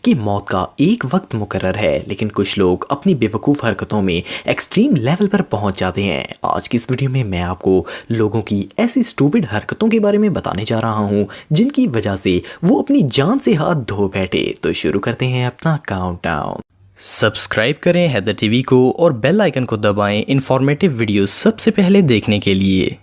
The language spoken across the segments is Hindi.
कि मौत का एक वक्त मुकर्रर है, लेकिन कुछ लोग अपनी बेवकूफ़ हरकतों में एक्सट्रीम लेवल पर पहुंच जाते हैं। आज की इस वीडियो में मैं आपको लोगों की ऐसी स्टूपिड हरकतों के बारे में बताने जा रहा हूं जिनकी वजह से वो अपनी जान से हाथ धो बैठे। तो शुरू करते हैं अपना काउंटडाउन। सब्सक्राइब करें हैदर टीवी को और बेल आइकन को दबाएं इन्फॉर्मेटिव वीडियो सबसे पहले देखने के लिए।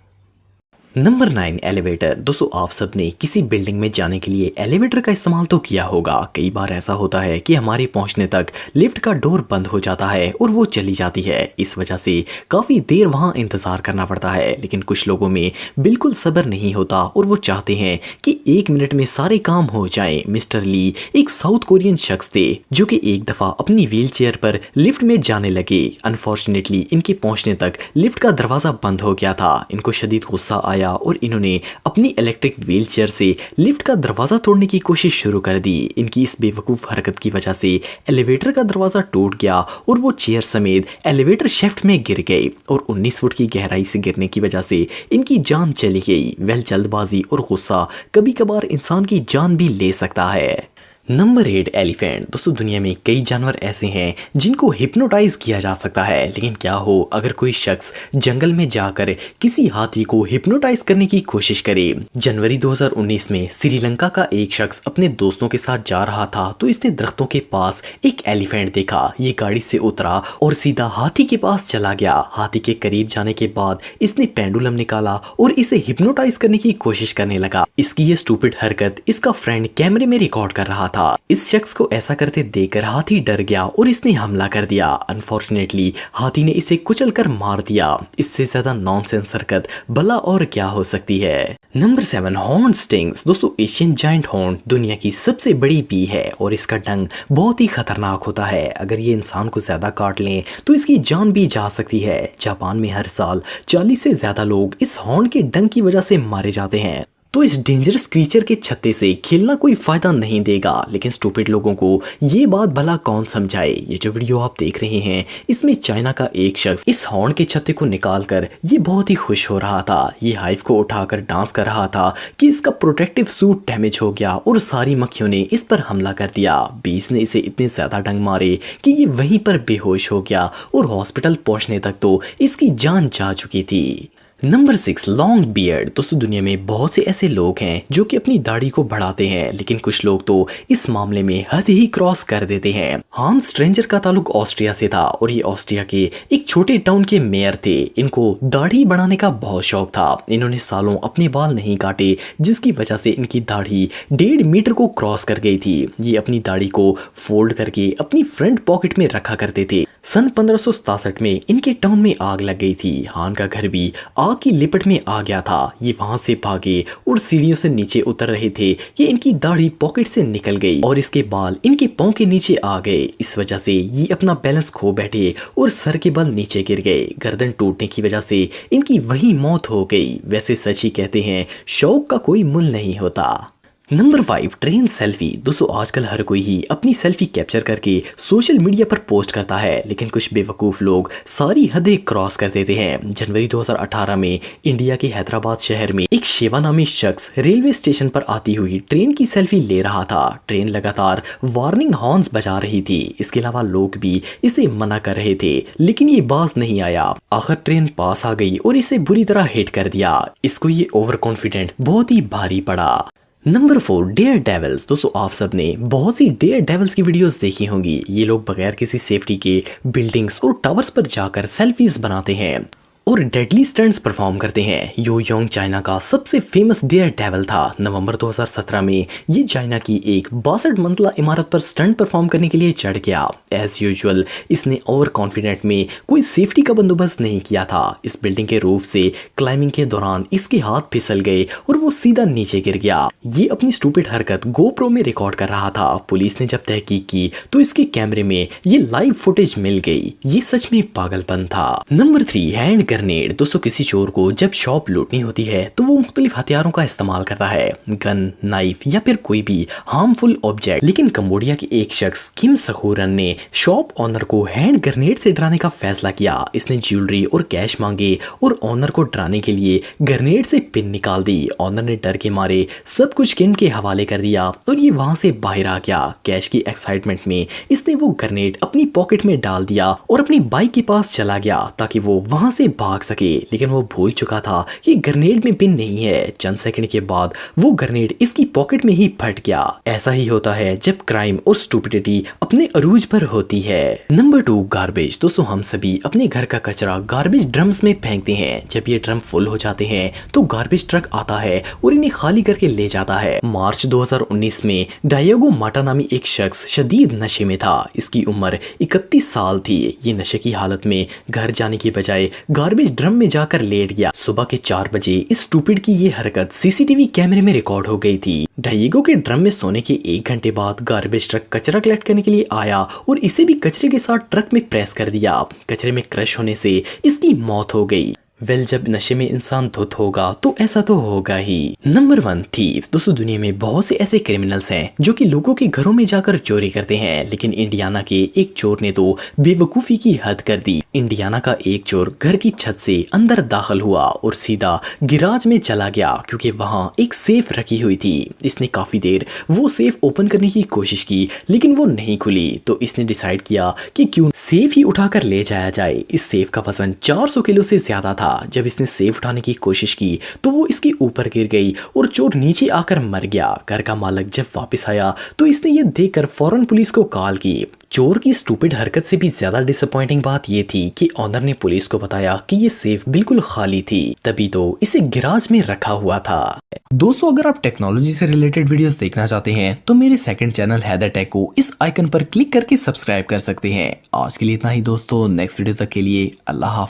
Number 9, elevator. दोस्तों, आप सब ने किसी बिल्डिंग में जाने के लिए एलिवेटर का इस्तेमाल तो किया होगा। कई बार ऐसा होता है कि हमारे पहुंचने तक लिफ्ट का डोर बंद हो जाता है और वो चली जाती है। इस वजह से काफ़ी देर वहां इंतज़ार करना पड़ता है, लेकिन कुछ लोगों में बिल्कुल सब्र नहीं होता और वो चाहते हैं कि 1 मिनट में सारे काम हो जाएं। मिस्टर ली एक साउथ कोरियन शख्स थे जो कि एक दफ़ा अपनी व्हील चेयर पर लिफ्ट में जाने लगे। अनफॉर्चुनेटली इनके पहुंचने तक लिफ्ट का दरवाज़ा बंद हो गया था। इनको शदीद गुस्सा आया और इन्होंने अपनी इलेक्ट्रिक व्हील चेयर से लिफ्ट का दरवाजा तोड़ने की कोशिश शुरू कर दी। इनकी इस बेवकूफ़ हरकत की वजह से एलिवेटर का दरवाजा टूट गया और वो चेयर समेत एलिवेटर शेफ्ट में गिर गए और 19 फुट की गहराई से गिरने की वजह से इनकी जान चली गई। जल्दबाजी और गुस्सा कभी कभार इंसान की जान भी ले सकता है। Number 8, elephant. दोस्तों, दुनिया में कई जानवर ऐसे हैं जिनको हिप्नोटाइज किया जा सकता है, लेकिन क्या हो अगर कोई शख्स जंगल में जाकर किसी हाथी को हिप्नोटाइज करने की कोशिश करे। जनवरी 2019 में श्रीलंका का एक शख्स अपने दोस्तों के साथ जा रहा था तो इसने दरख्तों के पास एक एलिफेंट देखा। ये गाड़ी से उतरा और सीधा हाथी के पास चला गया। हाथी के करीब जाने के बाद इसने पेंडुलम निकाला और इसे हिप्नोटाइज करने की कोशिश करने लगा। इसकी ये स्टूपिड हरकत इसका फ्रेंड कैमरे में रिकॉर्ड कर रहा था। इस शख्स को ऐसा करते देखकर हाथी डर गया और इसने हमला कर दिया। अनफॉर्चुनेटली हाथी ने इसे कुचलकर मार दिया। इससे ज्यादा नॉनसेंस हरकत भला और क्या हो सकती है। Number 7, horn stings. दोस्तों, एशियन जायंट हॉर्न दुनिया की सबसे बड़ी बी है और इसका डंग बहुत ही खतरनाक होता है। अगर ये इंसान को ज्यादा काट लें तो इसकी जान भी जा सकती है। जापान में हर साल 40 से ज्यादा लोग इस हॉर्न के डंग की वजह से मारे जाते हैं। तो इस डेंजरस क्रीचर के छत्ते से खेलना कोई फायदा नहीं देगा, लेकिन स्टूपिड लोगों को ये बात भला कौन समझाए। ये जो वीडियो आप देख रहे हैं इसमें चाइना का एक शख्स इस हॉर्न के छत्ते को निकालकर ये बहुत ही खुश हो रहा था। ये हाइव को उठाकर डांस कर रहा था कि इसका प्रोटेक्टिव सूट डैमेज हो गया और सारी मक्खियों ने इस पर हमला कर दिया। बीस ने इसे इतने ज्यादा डंग मारे कि ये वहीं पर बेहोश हो गया और हॉस्पिटल पहुंचने तक तो इसकी जान जा चुकी थी। Number 6, long beard. दोस्तों, दुनिया में बहुत से ऐसे लोग हैं जो कि अपनी दाढ़ी को बढ़ाते हैं, लेकिन कुछ लोग तो इस मामले में हद ही क्रॉस कर देते हैं। हांस स्ट्रेंजर का ताल्लुक ऑस्ट्रिया से था और ये ऑस्ट्रिया के एक छोटे टाउन के मेयर थे। इनको दाढ़ी बढ़ाने का बहुत शौक था। इन्होंने सालों अपने बाल नहीं काटे, जिसकी वजह से इनकी दाढ़ी 1.5 मीटर को क्रॉस कर गई थी। ये अपनी दाढ़ी को फोल्ड करके अपनी फ्रंट पॉकेट में रखा करते थे। सन 1567 में इनके टाउन में आग लग गई थी। हान का घर भी आग की लिपट में आ गया था। ये वहां से भागे और सीढ़ियों से नीचे उतर रहे थे कि इनकी दाढ़ी पॉकेट से निकल गई और इसके बाल इनके पांव के नीचे आ गए। इस वजह से ये अपना बैलेंस खो बैठे और सर के बल नीचे गिर गए। गर्दन टूटने की वजह से इनकी वही मौत हो गई। वैसे सच ही कहते हैं, शौक का कोई मूल नहीं होता। Number 5, train selfie. दोस्तों, आजकल हर कोई ही अपनी सेल्फी कैप्चर करके सोशल मीडिया पर पोस्ट करता है, लेकिन कुछ बेवकूफ़ लोग सारी हदें क्रॉस कर देते हैं। जनवरी 2018 में इंडिया के हैदराबाद शहर में एक शिवा नामी शख्स रेलवे स्टेशन पर आती हुई ट्रेन की सेल्फी ले रहा था। ट्रेन लगातार वार्निंग हॉर्न्स बजा रही थी। इसके अलावा लोग भी इसे मना कर रहे थे, लेकिन ये बाज नहीं आया। आखिर ट्रेन पास आ गई और इसे बुरी तरह हिट कर दिया। इसको ये ओवर कॉन्फिडेंट बहुत ही भारी पड़ा। Number 4, daredevils. दोस्तों, आप सब ने बहुत सी डेयर डेविल्स की वीडियोस देखी होंगी। ये लोग बगैर किसी सेफ्टी के बिल्डिंग्स और टावर्स पर जाकर सेल्फीज बनाते हैं और डेडली स्टंट्स परफॉर्म करते हैं। यो योंग चाइना का सबसे फेमस डेयर डेविल था। नवंबर 2017 में ये चाइना की एक 62 मंजिला इमारत पर स्टंट परफॉर्म करने के लिए चढ़ गया। एज यूजुअल इसने ओवर कॉन्फिडेंट में कोई सेफ्टी का बंदोबस्त नहीं किया था। इस बिल्डिंग के रूफ से क्लाइंबिंग के दौरान इसके हाथ फिसल गए और वो सीधा नीचे गिर गया। ये अपनी स्टूपिड हरकत गोप्रो में रिकॉर्ड कर रहा था। पुलिस ने जब तहकीक की तो इसके कैमरे में ये लाइव फुटेज मिल गई। ये सच में पागलपन था। Number 3, hand grenade. दोस्तों किसी चोर को जब शॉप लूटनी होती है तो वो मुख्तलिफ हथियारों का इस्तेमाल करता है, गन, नाइफ या फिर कोई भी हार्मफुल ऑब्जेक्ट। लेकिन कंबोडिया के एक शख्स किम सखोरन ने शॉप ऑनर को हैंड ग्रेनेड से डराने का फैसला किया। इसने ज्वेलरी और कैश मांगे और ऑनर को डराने के लिए ग्रेनेड से पिन निकाल दी। ऑनर ने डर के मारे सब कुछ किम के हवाले कर दिया और ये वहां से बाहर आ गया। कैश की एक्साइटमेंट में इसने वो ग्रेनेड अपनी पॉकेट में डाल दिया और अपनी बाइक के पास चला गया ताकि वो वहां से भाग सके। लेकिन वो भूल चुका था कि ग्रेनेड में पिन नहीं है। चंद सेकंड के बाद वो ग्रेनेड इसकी पॉकेट में ही फट गया। ऐसा ही होता है जब क्राइम और स्टूपिडिटी अपने अरूज पर होती है। Number 2, garbage. दोस्तों हम सभी अपने घर का कचरा गार्बेज ड्रम्स में फेंकते हैं। जब ये ड्रम फुल हो जाते हैं तो गार्बेज ट्रक आता है और इन्हें खाली करके ले जाता है। मार्च 2019 में डायगो माटा नामी एक शख्स शदीद नशे में था। इसकी उम्र 31 साल थी। ये नशे की हालत में घर जाने की बजाय गार्बेज ड्रम में जाकर लेट गया। सुबह के 4 बजे इस स्टूपिड की ये हरकत सीसीटीवी कैमरे में रिकॉर्ड हो गई थी। डायगो के ड्रम में सोने के 1 घंटे बाद गार्बेज ट्रक कचरा कलेक्ट करने के लिए आया और इसे भी कचरे के साथ ट्रक में प्रेस कर दिया। कचरे में क्रश होने से इसकी मौत हो गई। जब नशे में इंसान धुत होगा तो ऐसा तो होगा ही। Number 1, thief. दोस्तों दुनिया में बहुत से ऐसे क्रिमिनल्स हैं जो कि लोगों के घरों में जाकर चोरी करते हैं, लेकिन इंडियाना के एक चोर ने तो बेवकूफी की हद कर दी। इंडियाना का एक चोर घर की छत से अंदर दाखिल हुआ और सीधा गिराज में चला गया क्योंकि वहां एक सेफ रखी हुई थी। इसने काफी देर वो सेफ ओपन करने की कोशिश की लेकिन वो नहीं खुली, तो इसने डिसाइड किया कि क्यों सेफ ही उठाकर ले जाया जाए। इस सेफ का वजन 400 किलो से ज्यादा था। जब इसने सेफ उठाने की कोशिश की तो वो इसके ऊपर गिर गई और चोर नीचे आकर मर गया। घर का मालिक जब वापस आया तो इसने ये देखकर फौरन पुलिस को कॉल की। चोर की स्टूपिड हरकत से भी ज्यादा डिसअपॉइंटिंग बात ये थी कि ऑनर ने पुलिस को बताया कि ये सेफ बिल्कुल खाली थी, तभी तो इसे गिराज में रखा हुआ था। दोस्तों अगर आप टेक्नोलॉजी से रिलेटेड वीडियोस देखना चाहते हैं तो मेरे सेकंड चैनल हैदर टेक को इस आइकन पर क्लिक करके सब्सक्राइब कर सकते हैं। आज के लिए इतना ही दोस्तों, नेक्स्ट वीडियो तक के लिए अल्लाह हाफ़िज़।